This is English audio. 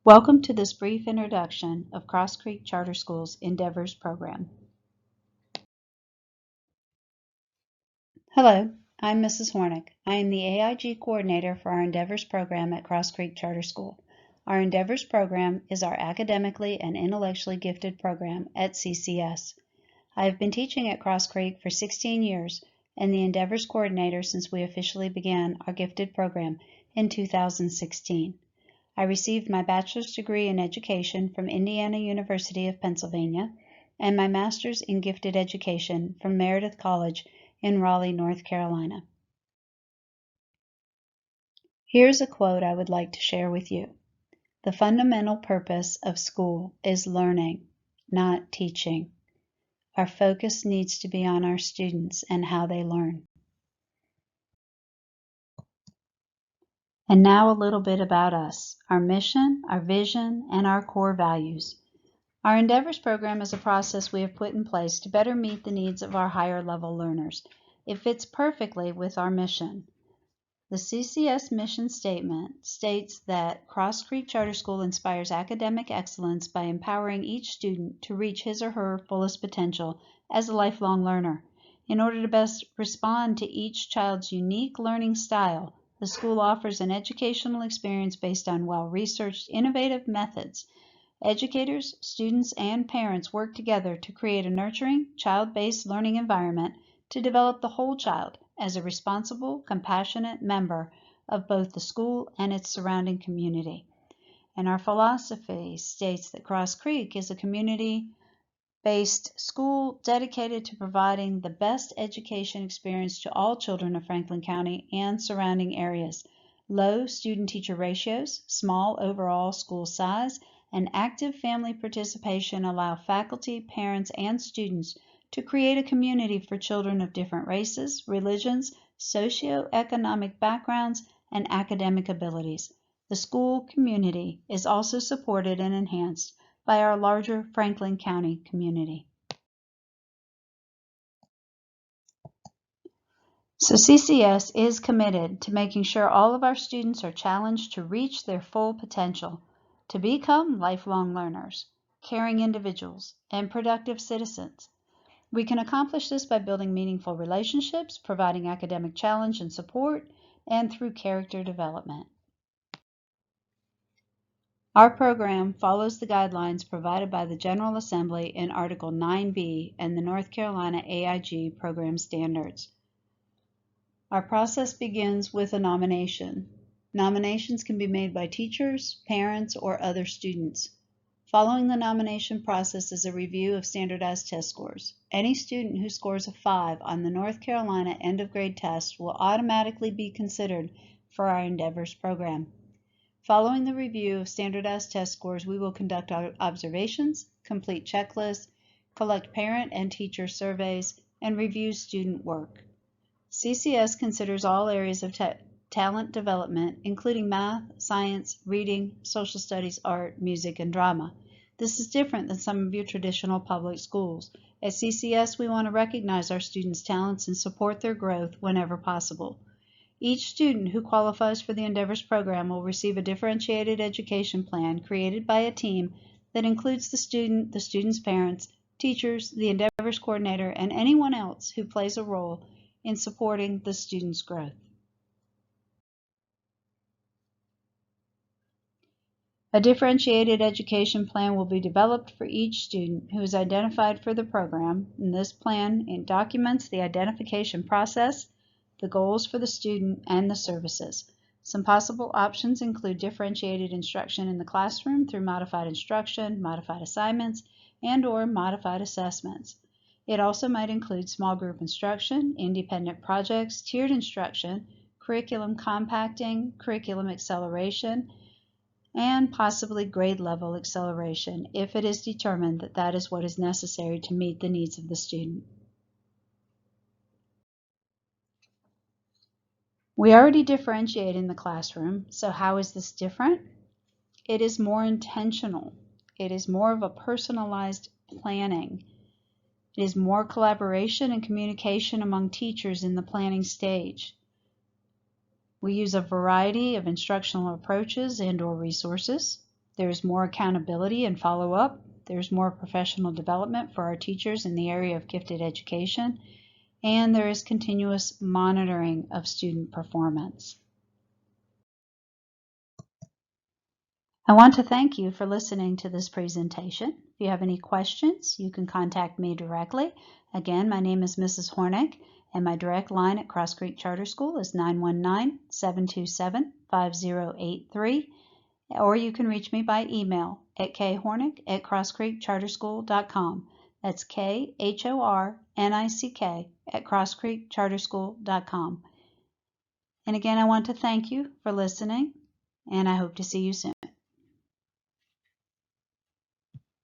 Welcome to this brief introduction of Cross Creek Charter School's Endeavors program. Hello, I'm Mrs. Hornick. I am the AIG coordinator for our Endeavors program at Cross Creek Charter School. Our Endeavors program is our academically and intellectually gifted program at CCS. I have been teaching at Cross Creek for 16 years and the Endeavors coordinator since we officially began our gifted program in 2016. I received my bachelor's degree in education from Indiana University of Pennsylvania and my master's in gifted education from Meredith College in Raleigh, North Carolina. Here's a quote I would like to share with you. The fundamental purpose of school is learning, not teaching. Our focus needs to be on our students and how they learn. And now a little bit about us, our mission, our vision, and our core values. Our Endeavors program is a process we have put in place to better meet the needs of our higher level learners. It fits perfectly with our mission. The CCS mission statement states that Cross Creek Charter School inspires academic excellence by empowering each student to reach his or her fullest potential as a lifelong learner. In order to best respond to each child's unique learning style, the school offers an educational experience based on well-researched, innovative methods. Educators, students, and parents work together to create a nurturing, child-based learning environment to develop the whole child as a responsible, compassionate member of both the school and its surrounding community. And our philosophy states that Cross Creek is a community-based school dedicated to providing the best education experience to all children of Franklin County and surrounding areas. Low student-teacher ratios, small overall school size, and active family participation allow faculty, parents, and students to create a community for children of different races, religions, socioeconomic backgrounds, and academic abilities. The school community is also supported and enhanced by our larger Franklin County community. So CCS is committed to making sure all of our students are challenged to reach their full potential, to become lifelong learners, caring individuals, and productive citizens. We can accomplish this by building meaningful relationships, providing academic challenge and support, and through character development. Our program follows the guidelines provided by the General Assembly in Article 9B and the North Carolina AIG program standards. Our process begins with a nomination. Nominations can be made by teachers, parents, or other students. Following the nomination process is a review of standardized test scores. Any student who scores a 5 on the North Carolina end of grade test will automatically be considered for our Endeavors program. Following the review of standardized test scores, we will conduct observations, complete checklists, collect parent and teacher surveys, and review student work. CCS considers all areas of talent development, including math, science, reading, social studies, art, music, and drama. This is different than some of your traditional public schools. At CCS, we want to recognize our students' talents and support their growth whenever possible. Each student who qualifies for the Endeavors program will receive a differentiated education plan created by a team that includes the student's parents, teachers, the Endeavors coordinator, and anyone else who plays a role in supporting the student's growth. A differentiated education plan will be developed for each student who is identified for the program, and this plan documents the identification process, the goals for the student, and the services. Some possible options include differentiated instruction in the classroom through modified instruction, modified assignments, and/or modified assessments. It also might include small group instruction, independent projects, tiered instruction, curriculum compacting, curriculum acceleration, and possibly grade level acceleration if it is determined that that is what is necessary to meet the needs of the student. We already differentiate in the classroom, so how is this different? It is more intentional. It is more of a personalized planning. It is more collaboration and communication among teachers in the planning stage. We use a variety of instructional approaches and/or resources. There's more accountability and follow-up. There's more professional development for our teachers in the area of gifted education. And there is continuous monitoring of student performance. I want to thank you for listening to this presentation. If you have any questions, you can contact me directly. Again, my name is Mrs. Hornick, and my direct line at Cross Creek Charter School is 919-727-5083, or you can reach me by email at khornick@crosscreekcharterschool.com. That's khornick@crosscreekcharterschool.com. And again, I want to thank you for listening, and I hope to see you soon.